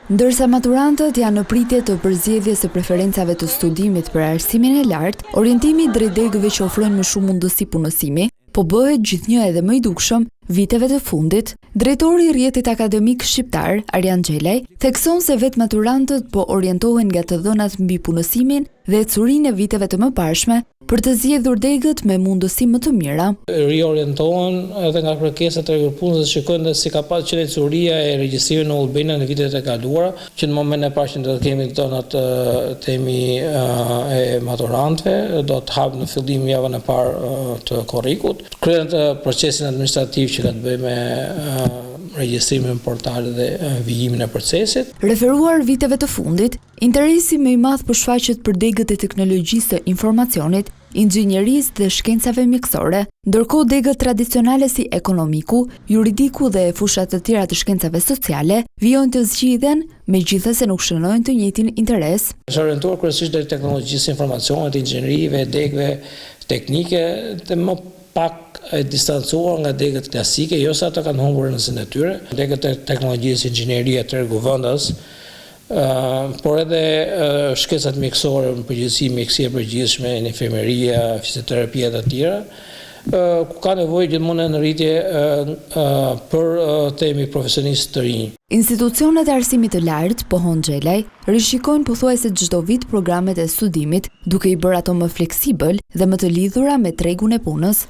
Ndërsa maturantët janë në pritje të përzgjedhjes së preferencave të studimit për arsimin e lartë, orientimi drejt degëve që ofrojnë më shumë mundësi punësimi, po bëhet gjithnjë edhe më i dukshëm viteve të fundit. Drejtori i rrjetit akademik shqiptar, Arjan Xhelaj, thekson se vetë maturantët po orientohen nga të dhënat mbi punësimin dhe ecurinë e viteve të mëparshme për të zgjedhur degët me mundësi më të mira. Riorientohen edhe nga kërkesat e punës, shikojnë se si ka pasur qeveria e regjistrimit në Ulbena në vitet e kaluara, që në momentin e parë që do të kemi donat temi e maturantëve, do të hap në fillim javën e parë të korrikut. Kryen procesin administrativ që ka të bëjë me regjistrimin në portal dhe vijimin e procesit. Referuar viteve të fundit, interesi më i madh po shfaqet për degët e teknologjisë të informacionit, inxhinierisë dhe shkencave mjekësore, ndërkohë degët tradicionale si ekonomiku, juridiku dhe fushat të tjera të shkencave sociale vijojnë të zgjidhen, megjithëse nuk shënojnë të njëjtin interes. Është orientuar kryesisht drejt teknologjisë informacionit, inxhinierive, degëve teknike dhe më pak e distancuar nga degët klasike, jo sa ata kanë humbur rëndësinë e tyre. Degët e teknologjisë, inxhinieria, tregu-vendas, por edhe shkencat mjekësore, në përgjithësi mjekësia e përgjithshme, infirmeria, fizioterapia dhe të tjera, ku ka nevojë gjithmonë në rritje për temi profesionistë të rinj. Institucionet e arsimit të lartë, pohon Xhelaj, rishikojnë pothuajse çdo vit programet e studimit, duke i bërë ato më fleksibël dhe më të lidhura me tregun e punës.